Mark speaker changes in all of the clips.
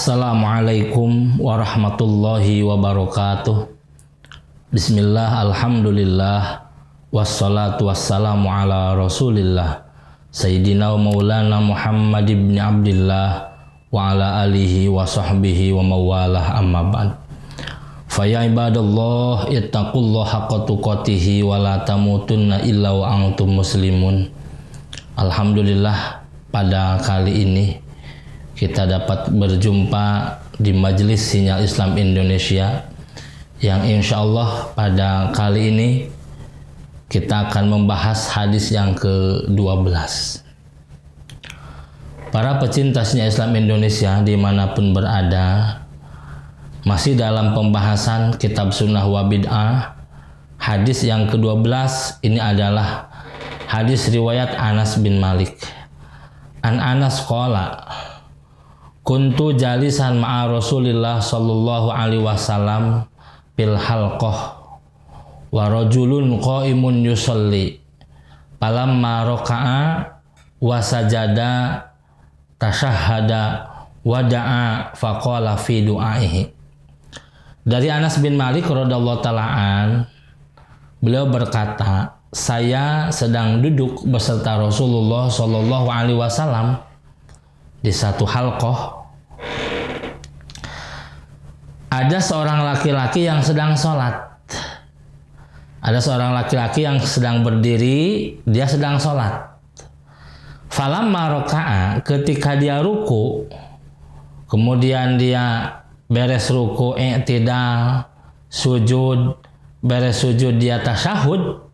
Speaker 1: Assalamualaikum warahmatullahi wabarakatuh. Bismillah, alhamdulillah, wassalatu wassalamu ala rasulillah Sayyidina wa maulana Muhammad ibn Abdillah wa ala alihi wa sahbihi wa mawalah, amma ba'd. Faya ibadallah, ittaqullaha haqqa tuqatihi wa la tamutunna illa wa antum muslimun. Alhamdulillah, pada kali ini kita dapat berjumpa di Majelis Sinyal Islam Indonesia yang insya Allah pada kali ini kita akan membahas hadis yang ke-12. Para pecinta sinyal Islam Indonesia dimanapun berada, masih dalam pembahasan kitab sunnah wa bid'ah. Hadis yang ke-12 ini adalah hadis riwayat Anas bin Malik. An Anas qala, kuntu jalisan ma'a Rasulillah sallallahu alaihi wasallam fil halqah wa rajulun qaimun yusalli falamma raka'a wa sajada tashahhada wa da'a faqala fi du'aihi. Dari Anas bin Malik radhiyallahu ta'ala an, beliau berkata, saya sedang duduk beserta Rasulullah sallallahu alaihi wasallam di satu halqah. Ada seorang laki-laki yang sedang sholat. Ada seorang laki-laki yang sedang berdiri, dia sedang sholat. Falamma raka'a, ketika dia ruku, kemudian dia beres ruku, i'tidal, sujud, beres sujud dia tasyahud,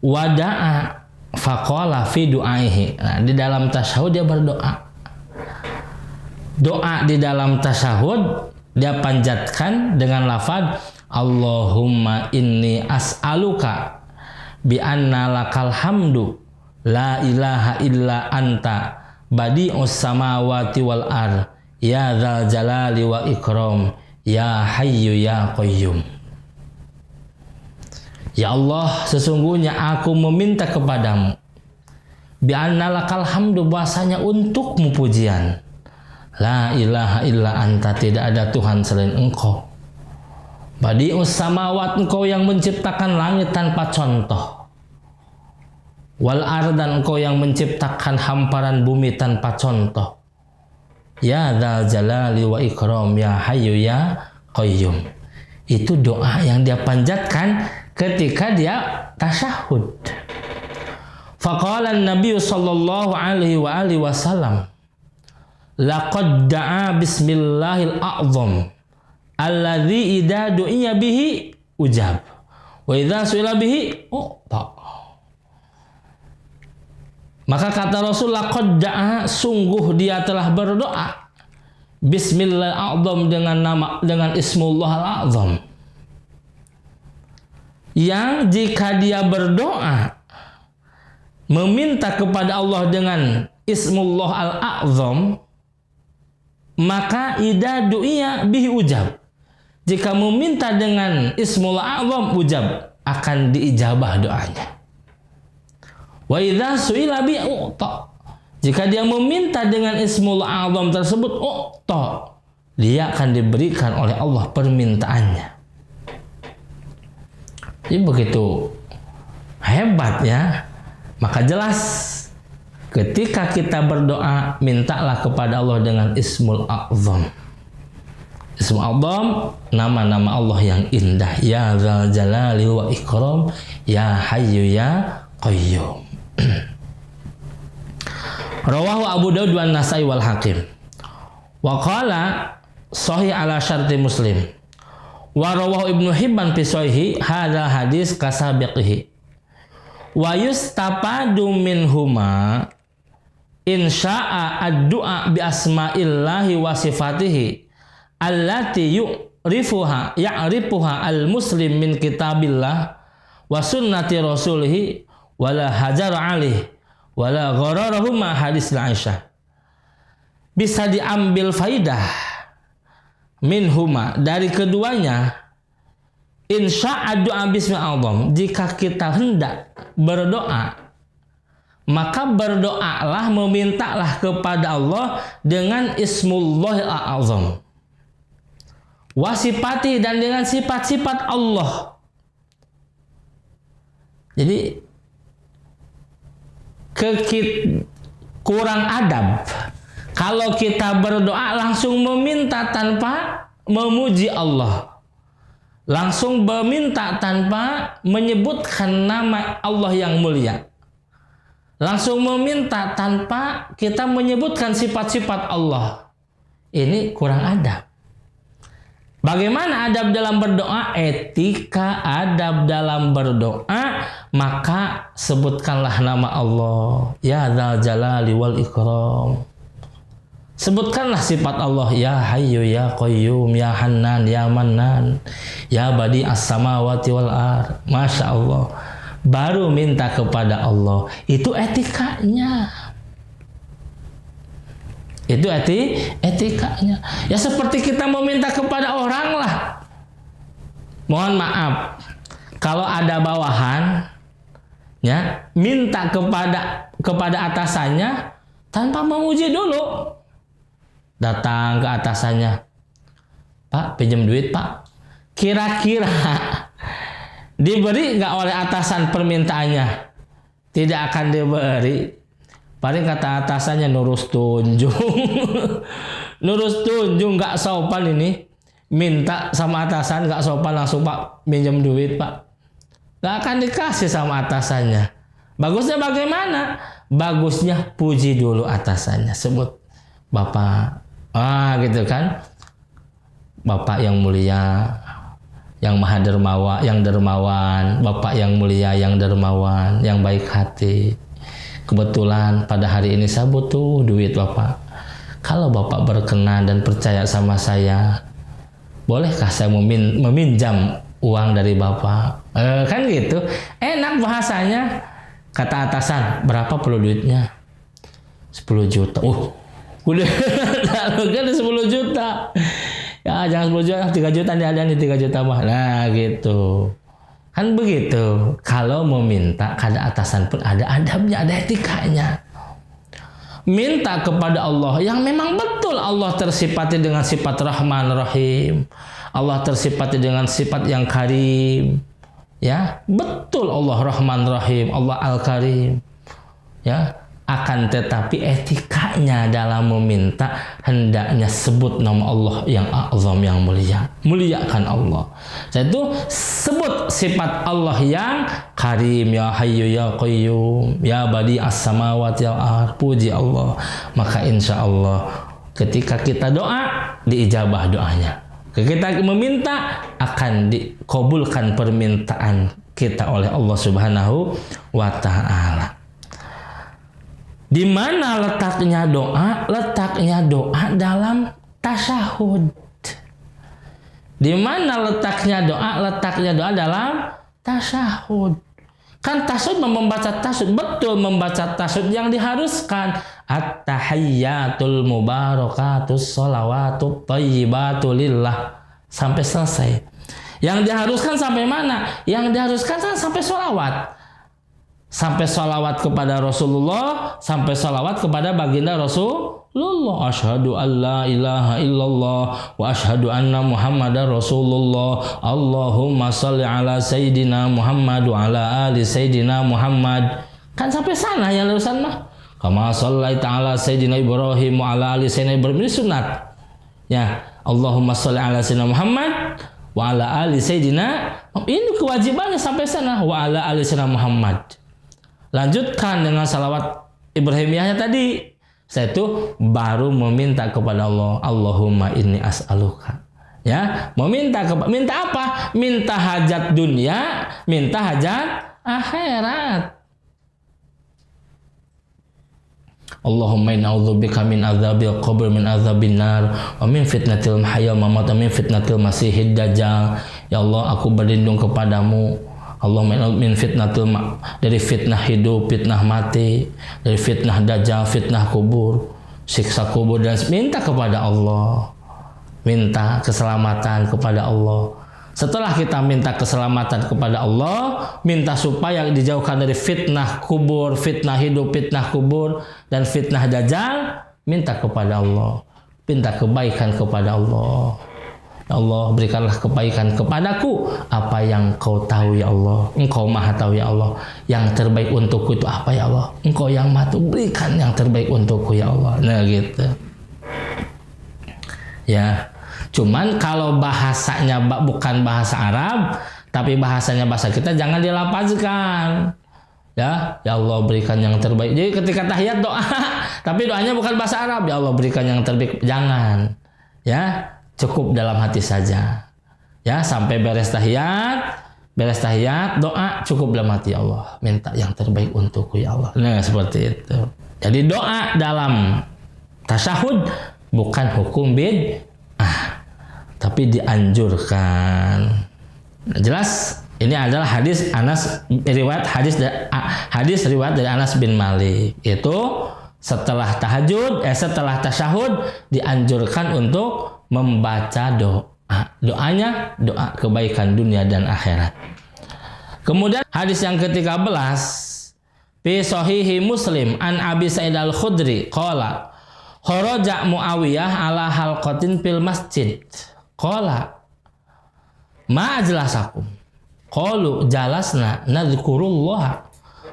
Speaker 1: wada'a faqala fi du'aihi. Nah, di dalam tasyahud dia berdoa. Doa di dalam tasyahud dia panjatkan dengan lafaz Allahumma inni as'aluka bi anna lakal hamdu la ilaha illa anta badi'us samawati wal ar ya dzal jalali wa ikram ya hayyu ya qayyum. Ya Allah, sesungguhnya aku meminta kepadamu bi anna lakal hamdu, bahasanya untukmu pujian. La ilaha illa anta, tidak ada Tuhan selain engkau. Badi'us samawat, engkau yang menciptakan langit tanpa contoh. Wal ar, dan engkau yang menciptakan hamparan bumi tanpa contoh. Ya dzal jalali wa ikram ya hayyu ya qayyum. Itu doa yang dia panjatkan ketika dia tasyahud. Faqala an-nabiy sallallahu alaihi wa alihi wasallam, laqad da'a bismillahil a'zam alladzi idza du'iya bihi ujab wa idza su'ila bihi u'ta. Maka kata Rasul, laqad da'a, sungguh dia telah berdoa, bismillahil a'zam, dengan ismullah al-a'zam, yang jika dia berdoa meminta kepada Allah dengan ismullah al-a'zam, maka idza du'iya bihi ujab, jika meminta dengan ismul a'zam ujab, akan diijabah doanya. Wa idza su'ila bihi u'ta, jika dia meminta dengan ismul a'zam tersebut u'ta, dia akan diberikan oleh Allah permintaannya. Jadi begitu hebatnya. Maka jelas ketika kita berdoa, mintalah kepada Allah dengan Ismul A'zam. Ismul A'zam, nama-nama Allah yang indah. Ya dzal jalali wa ikram, ya hayyu ya qayyum. Rawahu Abu Daud wa Nasai wal Hakim. Wa qala sahih ala syarti Muslim. Wa rawahu Ibnu Hibban fi sahih hadzal hadis kasabiqihi. Wa yustafadu minhuma insya'a ad-du'a bi asma'illahi wa sifatihi allati ya'rifuha al-muslim min kitabillah wa sunnati rasulih wala hajar alih wala ghararahuma, hadis Aisyah. Bisa diambil faidah minhuma, dari keduanya, insya'a du'a bismil a'zam, jika kita hendak berdoa maka berdoalah, memintalah kepada Allah dengan Ismullahil A'zam, wasifati, dan dengan sifat-sifat Allah. Jadi kurang adab kalau kita berdoa langsung meminta tanpa memuji Allah, langsung meminta tanpa menyebutkan nama Allah yang mulia, langsung meminta tanpa kita menyebutkan sifat-sifat Allah. Ini kurang adab. Bagaimana adab dalam berdoa? Etika adab dalam berdoa, maka sebutkanlah nama Allah, ya Dzal Jalali wal Ikram. Sebutkanlah sifat Allah, ya Hayyu ya Qayyum, ya Hannan ya Mannan, ya Badi as-samawati wal ard. Masya Allah. Baru minta kepada Allah. Itu etikanya. Itu etikanya. Ya seperti kita meminta kepada orang lah. Mohon maaf, kalau ada bawahan, ya minta kepada atasannya tanpa memuji dulu. Datang ke atasannya, Pak, pinjam duit Pak. Kira-kira diberi nggak oleh atasan permintaannya? Tidak akan diberi. Paling kata atasannya nurus tunjung. Nurus tunjung, nggak sopan ini. Minta sama atasan nggak sopan, langsung Pak pinjam duit Pak. Nggak akan dikasih sama atasannya. Bagusnya bagaimana? Bagusnya puji dulu atasannya. Sebut Bapak. Gitu kan, Bapak yang mulia, yang maha dermawan, yang dermawan, Bapak yang mulia, yang dermawan, yang baik hati. Kebetulan pada hari ini saya butuh duit Bapak. Kalau Bapak berkenan dan percaya sama saya, bolehkah saya meminjam uang dari Bapak? Kan gitu, enak bahasanya. Kata atasan, berapa perlu duitnya? 10 juta. Udah kan 10 juta. Ya jangan 10 juta, 3 juta ada nih, 3 juta mah. Nah gitu. Kan begitu. Kalau meminta kada atasan pun ada adabnya, ada etikanya. Minta kepada Allah yang memang betul Allah tersifati dengan sifat Rahman Rahim. Allah tersifati dengan sifat yang Karim. Ya, betul Allah Rahman Rahim, Allah Al-Karim. Ya. Akan tetapi etikanya dalam meminta hendaknya sebut nama Allah yang azam, yang mulia. Muliakan Allah. Yaitu sebut sifat Allah yang Karim, ya Hayyu ya Qayyum, ya Badi as-samawati wal ard. Puji Allah. Maka insya Allah ketika kita doa diijabah doanya. Ketika kita meminta akan dikabulkan permintaan kita oleh Allah Subhanahu wa Ta'ala. Di mana letaknya doa? Letaknya doa dalam tasyahud. Di mana letaknya doa? Letaknya doa dalam tasyahud. Kan tasyahud membaca tasyahud, betul membaca tasyahud yang diharuskan. At-tahiyyatul mubarakatus sholawatut thayyibatu lillah. Sampai selesai. Yang diharuskan sampai mana? Yang diharuskan sampai sholawat. Sampai sholawat kepada Rasulullah, sampai sholawat kepada baginda Rasulullah. Asyhadu an la ilaha illallah wa asyhadu anna Muhammadar Rasulullah. Allahumma sholli ala Sayyidina Muhammad wa ala ali Sayyidina Muhammad. Kan sampai sana yang urusan mah. Kama shallaita ala Sayyidina Ibrahim wa ala ali Sayyidina Ibrahim. Ini sunat. Ya, Allahumma sholli ala Sayyidina Muhammad wa ala ali Sayyidina. Ini kewajibannya sampai sana, wa ala ali Sayyidina Muhammad. Lanjutkan dengan salawat Ibrahimiyahnya tadi. Saya itu baru meminta kepada Allah, Allahumma inni as'aluka. Ya, minta apa? Minta hajat dunia, minta hajat akhirat. Allahumma inna a'udzubika min adzabil qabr, min adzabin nar, wa min fitnatil mahya wal mamat, wa min fitnatil masiihid dajjal. Ya Allah, aku berlindung kepadamu, Allahumma min fitnatil dari fitnah hidup, fitnah mati, dari fitnah dajjal, fitnah kubur, siksa kubur, dan minta kepada Allah, minta keselamatan kepada Allah. Setelah kita minta keselamatan kepada Allah, minta supaya dijauhkan dari fitnah kubur, fitnah hidup, fitnah kubur, dan fitnah dajjal, minta kepada Allah. Minta kebaikan kepada Allah. Ya Allah, berikanlah kebaikan kepadaku apa yang Kau tahu ya Allah. Engkau Maha tahu ya Allah. Yang terbaik untukku itu apa ya Allah? Engkau yang Maha tahu, berikan yang terbaik untukku ya Allah. Nah gitu. Ya. Cuman kalau bahasanya bukan bahasa Arab, tapi bahasanya bahasa kita, jangan dilapazkan. Ya Allah berikan yang terbaik. Jadi ketika tahiyat doa, tapi doanya bukan bahasa Arab. Ya Allah berikan yang terbaik. Jangan. Ya, cukup dalam hati saja. Ya, sampai beres tahiyat doa cukup dalam hati. Ya Allah, minta yang terbaik untukku ya Allah. Nah, seperti itu. Jadi doa dalam tasyahud bukan hukum bid'ah, tapi dianjurkan. Jelas ini adalah hadis riwayat dari Anas bin Malik. Itu setelah setelah tasyahud dianjurkan untuk membaca doa. Doanya doa kebaikan dunia dan akhirat. Kemudian hadis yang ke-13 fi sahihi Muslim an Abi Sa'id Al-Khudri qala kharaja Muawiyah ala halqatin fil masjid qala ma ajlasakum qalu jalasna nadhkurullah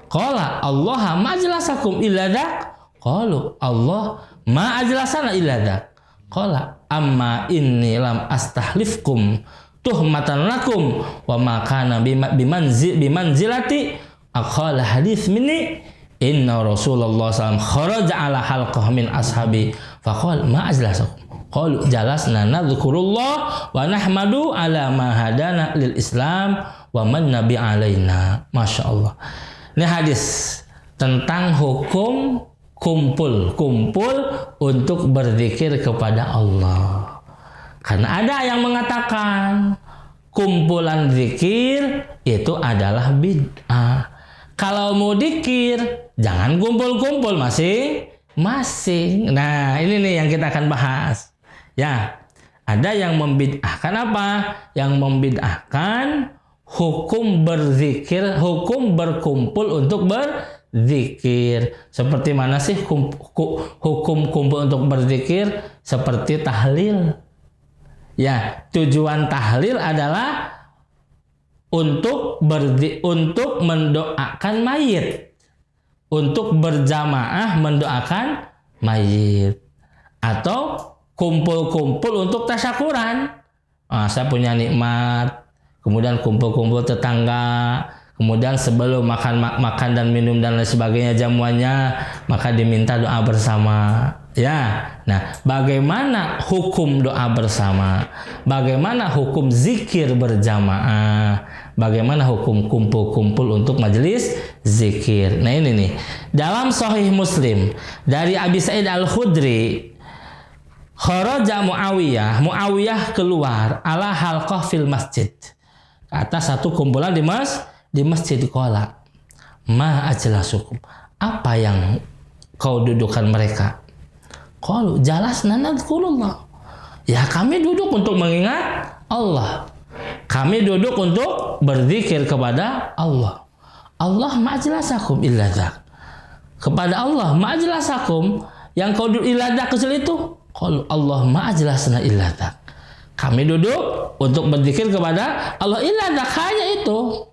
Speaker 1: qala Allah ma ajlasakum illa dak qalu Allah ma ajlasana illa dak qala amma inni lam astahlifkum tuhmatan lakum wa ma kana bimanzilati aqala hadis minni inna Rasulullah SAW kharaja ala halqah min ashabi faqala ma ajlasakum qalu jalasna nadhkurullah wa nahmadu ala ma hadana lil Islam wa man nabi alaina. Masya Allah. Ini hadis tentang hukum kumpul untuk berzikir kepada Allah. Karena ada yang mengatakan kumpulan zikir itu adalah bid'ah. Kalau mau zikir jangan kumpul-kumpul masing-masing. Nah, ini nih yang kita akan bahas. Ya, ada yang membid'ahkan apa? Yang membid'ahkan hukum berzikir, hukum berkumpul untuk berzikir. Seperti mana sih hukum kumpul untuk berzikir? Seperti tahlil. Ya, tujuan tahlil adalah untuk mendoakan mayit, untuk berjamaah mendoakan mayit, atau kumpul-kumpul untuk tasyakuran. Saya punya nikmat, kemudian kumpul-kumpul tetangga, kemudian sebelum makan dan minum dan lain sebagainya jamuannya, maka diminta doa bersama. Ya, nah bagaimana hukum doa bersama? Bagaimana hukum zikir berjamaah? Bagaimana hukum kumpul-kumpul untuk majelis zikir? Nah ini nih, dalam Sahih Muslim dari Abi Sa'id Al-Khudri, kharaja Muawiyah keluar ala halqah fil masjid, ke atas satu kumpulan di masjid. Qala ma ajlasukum, apa yang kau dudukkan mereka? Qalu jalasna nadhkurullah, ya kami duduk untuk mengingat Allah, kami duduk untuk berzikir kepada Allah. Allah ma'ajlasakum illa dzak, kepada Allah ma'ajlasakum, yang kau duduk illa dzak kecil itu. Qalu Allah ma'ajlasna illa dzak, kami duduk untuk berzikir kepada Allah illa dzak, hanya itu.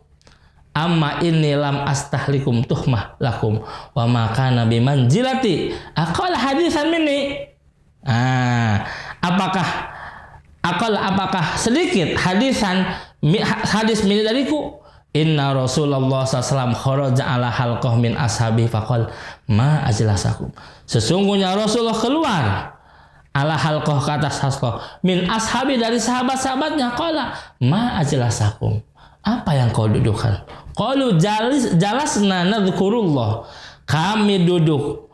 Speaker 1: Amma inni lam astahlikum tuhmah lakum wa ma kana bimanzilati aqal hadisan minni. Apakah sedikit hadis minni dariku? Inna Rasulullah SAW kharaja ala halqah min ashabi faqal ma ajlasakum, sesungguhnya Rasulullah keluar ala halqah, ke atas halqah, min ashabi, dari sahabat-sahabatnya. Qala ma ajlasakum, apa yang kau dudukkan? Qalu jalasna nadhkurullah, kami duduk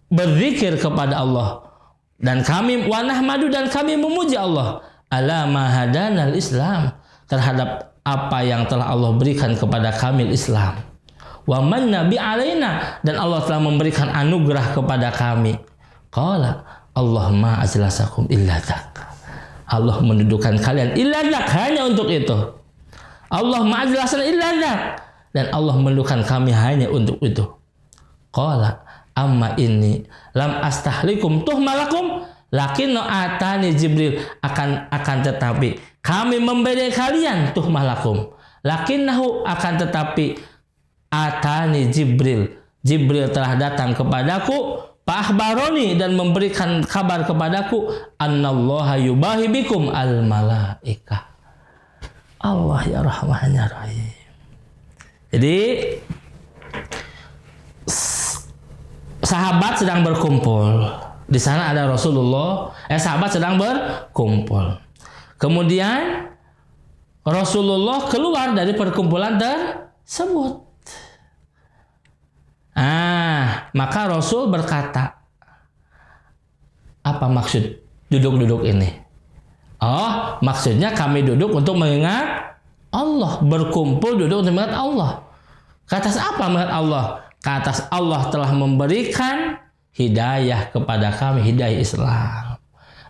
Speaker 1: berzikir kepada Allah, dan kami wa nahmadu, dan kami memuji Allah ala ma hadanal Islam, terhadap apa yang telah Allah berikan kepada kami Islam. Wa man nabi alaina, dan Allah telah memberikan anugerah kepada kami. Qala Allah ma ajlasakum illa dzak, Allah mendudukkan kalian illa dzak, hanya untuk itu. Allah ma'a jelaskan illa dzak, dan Allah mendudukkan kami hanya untuk itu. Qala amma inni lam astahlikum tuhmalakum lakinno atani Jibril, akan tetapi kami memberi kalian tuhmalakum, lakinnahu akan tetapi atani Jibril telah datang kepadaku, fa'akhbaroni dan memberikan kabar kepadaku, annallaha yubahi bikum al malaikah. Allah ya Rahman ya Rahim. Jadi sahabat sedang berkumpul. Di sana ada Rasulullah, sahabat sedang berkumpul. Kemudian Rasulullah keluar dari perkumpulan tersebut. Maka Rasul berkata, apa maksud duduk-duduk ini? Oh, maksudnya kami duduk untuk mengingat Allah, berkumpul duduk untuk mengingat Allah. Ke atas apa mengingat Allah? Ke atas Allah telah memberikan hidayah kepada kami, hidayah Islam.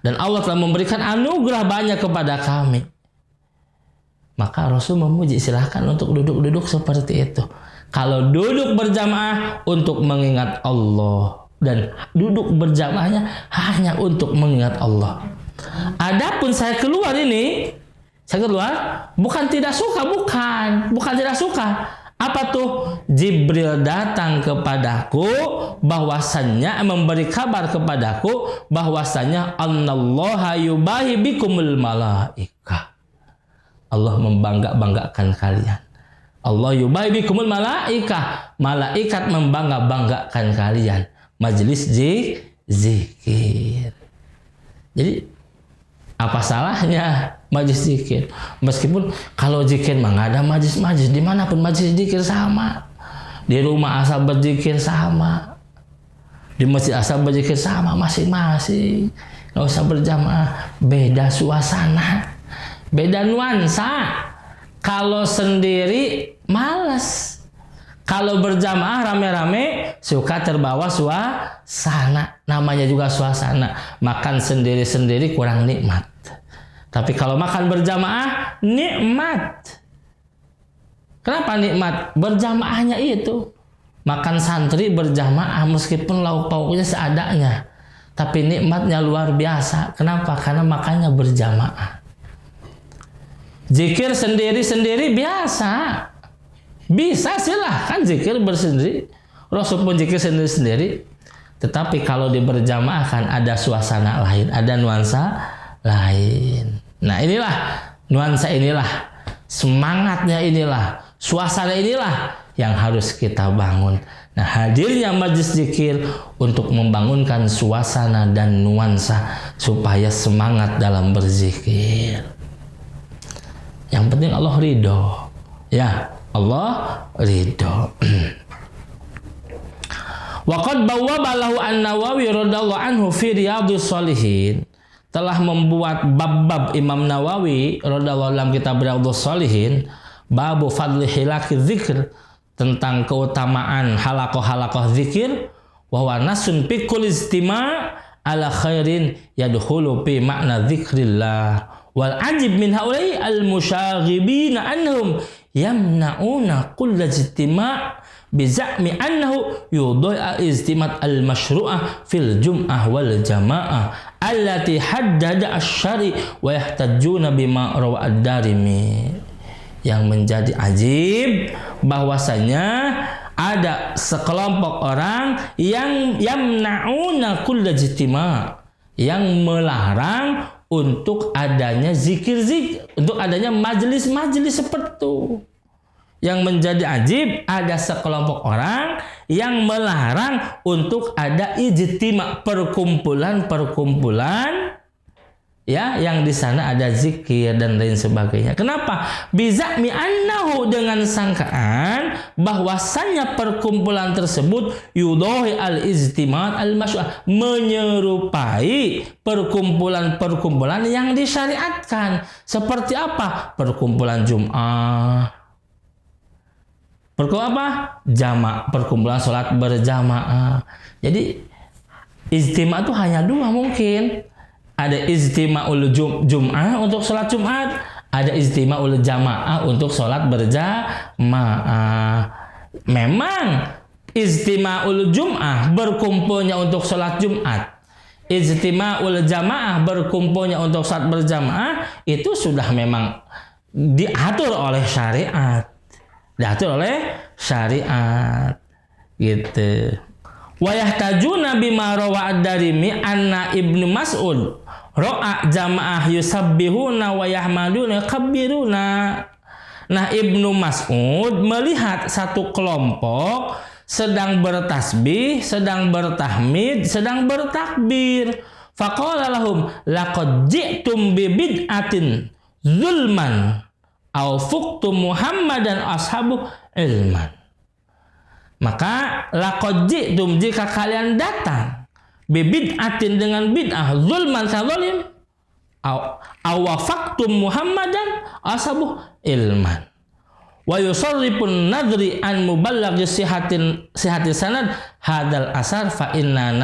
Speaker 1: Dan Allah telah memberikan anugerah banyak kepada kami. Maka Rasul memuji, silahkan untuk duduk-duduk seperti itu. Kalau duduk berjamaah untuk mengingat Allah, dan duduk berjamaahnya hanya untuk mengingat Allah. Adapun saya keluar bukan tidak suka, bukan tidak suka. Apa tuh? Jibril datang kepadaku bahwasannya memberi kabar kepadaku bahwasannya annallaha yubahi bikumul malaikah. Allah membangga-banggakan kalian. Allah yubahi bikumul malaikah. Malaikat membangga-banggakan kalian. Majelis zikir. Jadi apa salahnya majlis zikir? Meskipun kalau zikir mah nggak ada majlis-majlis, dimanapun majlis zikir sama. Di rumah asal berzikir sama, di masjid asal berzikir sama, masing-masing. Nggak usah berjamaah, beda suasana, beda nuansa. Kalau sendiri malas, kalau berjamaah rame-rame suka terbawa suasana. Namanya juga suasana. Makan sendiri-sendiri kurang nikmat. Tapi kalau makan berjamaah nikmat. Kenapa nikmat? Berjamaahnya itu. Makan santri berjamaah meskipun lauk pauknya seadanya. Tapi nikmatnya luar biasa. Kenapa? Karena makannya berjamaah. Zikir sendiri-sendiri biasa. Bisa silahkan zikir bersendiri. Rasul pun zikir sendiri-sendiri. Tetapi kalau berjamaah kan ada suasana lain, ada nuansa lain. Nah inilah, nuansa inilah, semangatnya inilah, suasana inilah yang harus kita bangun. Nah hadirnya majlis zikir untuk membangunkan suasana dan nuansa supaya semangat dalam berzikir. Yang penting Allah ridho. Ya, Allah ridho. Waqad bawwaba lahu an-Nawawi radhiyallahu anhu fi Riyadhus Shalihin, telah membuat bab-bab Imam Nawawi radhiyallahu dalam kitab Riyadhus Shalihin, babu fadli hilaqi dzikr, tentang keutamaan halaqah-halaqah zikir, wa huwa nasun fi kulli istima' ala khairin yadkhulu fi makna dzikrillah. Wal ajib min haula'i al-musyaghibina anhum yamna'una kull istima' biza'mi annahu yudai'a istimat al-masyru'ah fil jum'ah wal jama'ah allati haddada asy-syari wa yahtajjuna bima rawa ad-Darimi. Yang menjadi ajib bahwasanya ada sekelompok orang yang yamna'una kull istima', yang melarang untuk adanya zikir-zikir, untuk adanya majelis-majelis seperti itu. Yang menjadi ajib, ada sekelompok orang yang melarang untuk ada ijtima', perkumpulan-perkumpulan, ya, yang di sana ada zikir dan lain sebagainya. Kenapa? Biza'mi annahu, dengan sangkaan bahwasannya perkumpulan tersebut yudahi al-ijtima'at al-masyru'ah, menyerupai perkumpulan-perkumpulan yang disyariatkan. Seperti apa? Perkumpulan Jum'ah, perkumpulan sholat berjamaah. Jadi ijtima' itu hanya dua mungkin. ada ijtima'ul Jum'ah untuk sholat Jumat, ada ijtima'ul jamaah untuk sholat berjamaah. Memang ijtima'ul Jum'ah berkumpulnya untuk sholat Jumat, ijtima'ul jamaah berkumpulnya untuk sholat berjamaah itu sudah memang diatur oleh syariat. Diatur oleh syariat. Gitu. Wa yahtajuna bima rawa ad-Darimi anna Ibnu Mas'ud ra'a jamaah yusabbihuna wa yahmaduna kabbiruna. Nah, Ibnu Mas'ud melihat satu kelompok sedang bertasbih, sedang bertahmid, sedang bertakbir. Faqala lahum laqad ji'tum bi bid'atin zulman aw fuqtum Muhammadan ashabu ilman. Maka laqad ji'tum, jika kalian datang, bi bid'atin dengan bid'ah, zulman zalim, aw wafaqtum Muhammadan ashabu ilman. Wa yusarrifun nadri an muballaghi sihati sanad hadal asar fa inna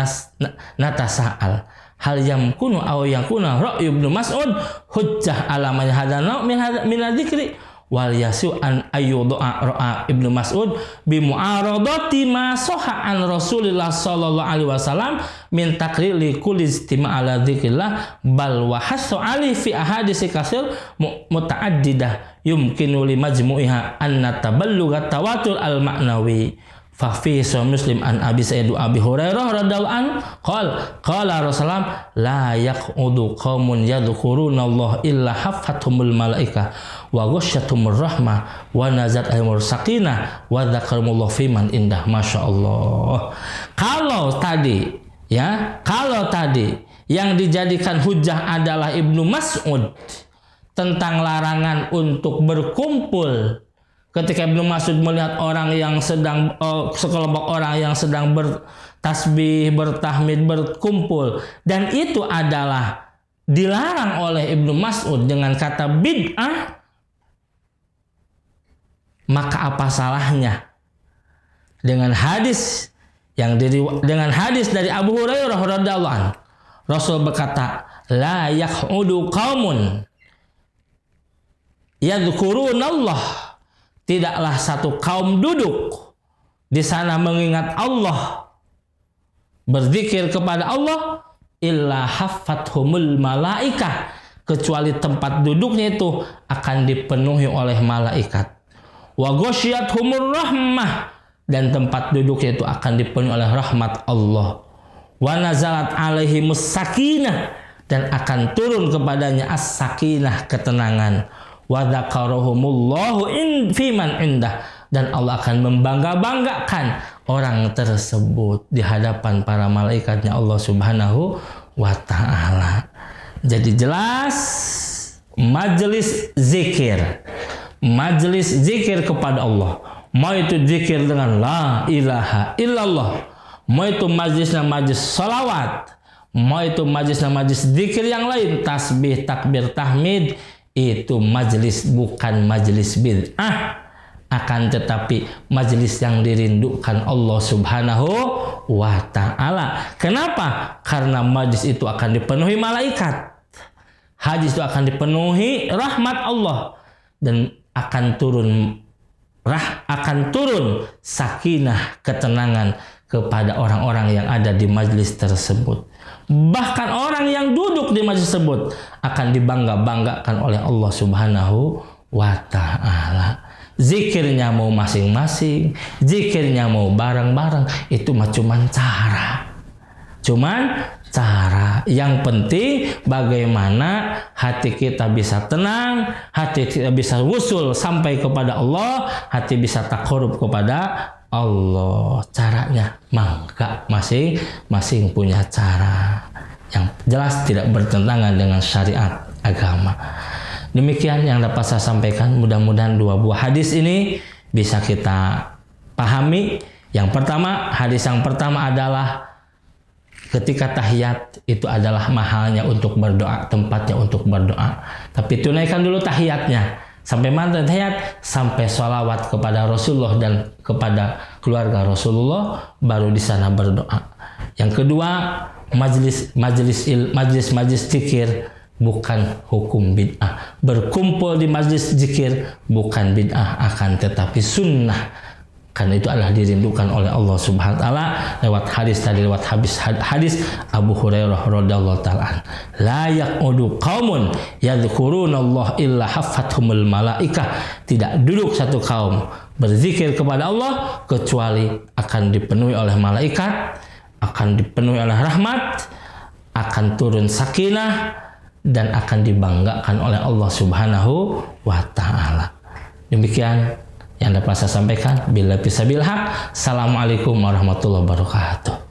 Speaker 1: natasa'al hal yamkunu aw yakuna ra'yu Ibnu Mas'ud hujjah ala man hadana min dzikri wal yasu an ayyudha ra'a Ibnu Mas'ud bi mu'aradati ma sahha an Rasulillah sallallahu alaihi wasallam min taqriri kulli istima' ala dzikrillah bal wa hasu ali fi ahadits katsir mutaaddidah yumkinu li majmu'iha an taballuga tawatur al ma'nawi. Fa fi Muslim an Abi Sa'id Abi Hurairah radhiyallahu anhu qala Rasulullah la yaqudu qaumun yadhkuruna Allah illa haffathumul malaika wa ghasyyatumur rahmah wa nazat alimur sakinah wa dzakarumullah fiman indah. Masyaallah. Kalau tadi yang dijadikan hujah adalah Ibnu Mas'ud tentang larangan untuk berkumpul. Ketika Ibnu Mas'ud melihat orang yang sedang sekelompok orang yang sedang bertasbih, bertahmid, berkumpul, dan itu adalah dilarang oleh Ibnu Mas'ud dengan kata bid'ah, maka apa salahnya dengan hadis dari Abu Hurairah radhiyallahu anhu? Rasul berkata, la yaqudu qaumun yadhkurunallah, tidaklah satu kaum duduk di sana mengingat Allah, berzikir kepada Allah, illa haffathumul malaikah, kecuali tempat duduknya itu akan dipenuhi oleh malaikat. Wa ghasyiyatuhumur rahmah, dan tempat duduknya itu akan dipenuhi oleh rahmat Allah. Wa nazalat alaihimus sakinah, dan akan turun kepadanya as-sakinah, ketenangan. Wa dzakarahumullahu fiman indah, dan Allah akan membangga-banggakan orang tersebut di hadapan para malaikatnya Allah Subhanahu wa ta'ala. Jadi jelas majelis zikir kepada Allah, mau itu zikir dengan la ilaha illallah, mau itu majlisnya majlis salawat, mau itu majlisnya majlis zikir yang lain, tasbih, takbir, tahmid, itu majelis bukan majelis bid'ah, akan tetapi majelis yang dirindukan Allah Subhanahu wa ta'ala. Kenapa? Karena majelis itu akan dipenuhi malaikat, hadis itu akan dipenuhi rahmat Allah, dan akan turun sakinah, ketenangan kepada orang-orang yang ada di majelis tersebut. Bahkan orang yang duduk di majelis tersebut akan dibangga-banggakan oleh Allah Subhanahu wa ta'ala. Zikirnya mau masing-masing, zikirnya mau bareng-bareng, itu mah cuman cara. Yang penting bagaimana hati kita bisa tenang, hati kita bisa wusul sampai kepada Allah, hati bisa takarub kepada Allah. Caranya mangga masing-masing punya cara yang jelas tidak bertentangan dengan syariat agama. Demikian yang dapat saya sampaikan. Mudah-mudahan dua buah hadis ini bisa kita pahami. Hadis yang pertama adalah ketika tahiyat itu adalah mahalnya untuk berdoa, tempatnya untuk berdoa. Tapi tunaikan dulu tahiyatnya. Sampai mana tahiyat? Sampai sholawat kepada Rasulullah dan kepada keluarga Rasulullah, baru di sana berdoa. Yang kedua, majlis zikir bukan hukum bid'ah. Berkumpul di majlis zikir bukan bid'ah, akan tetapi sunnah. Karena itu adalah dirindukan oleh Allah Subhanahu wa taala lewat hadis hadis Abu Hurairah radhiyallahu taala. La yaqudu qaumun yadhkurunallah illa haffathumul malaikah. Tidak duduk satu kaum berzikir kepada Allah kecuali akan dipenuhi oleh malaikat, akan dipenuhi oleh rahmat, akan turun sakinah, dan akan dibanggakan oleh Allah Subhanahu wa taala. Demikian yang dapat saya sampaikan. Bila bisa bilhaq. Assalamualaikum warahmatullahi wabarakatuh.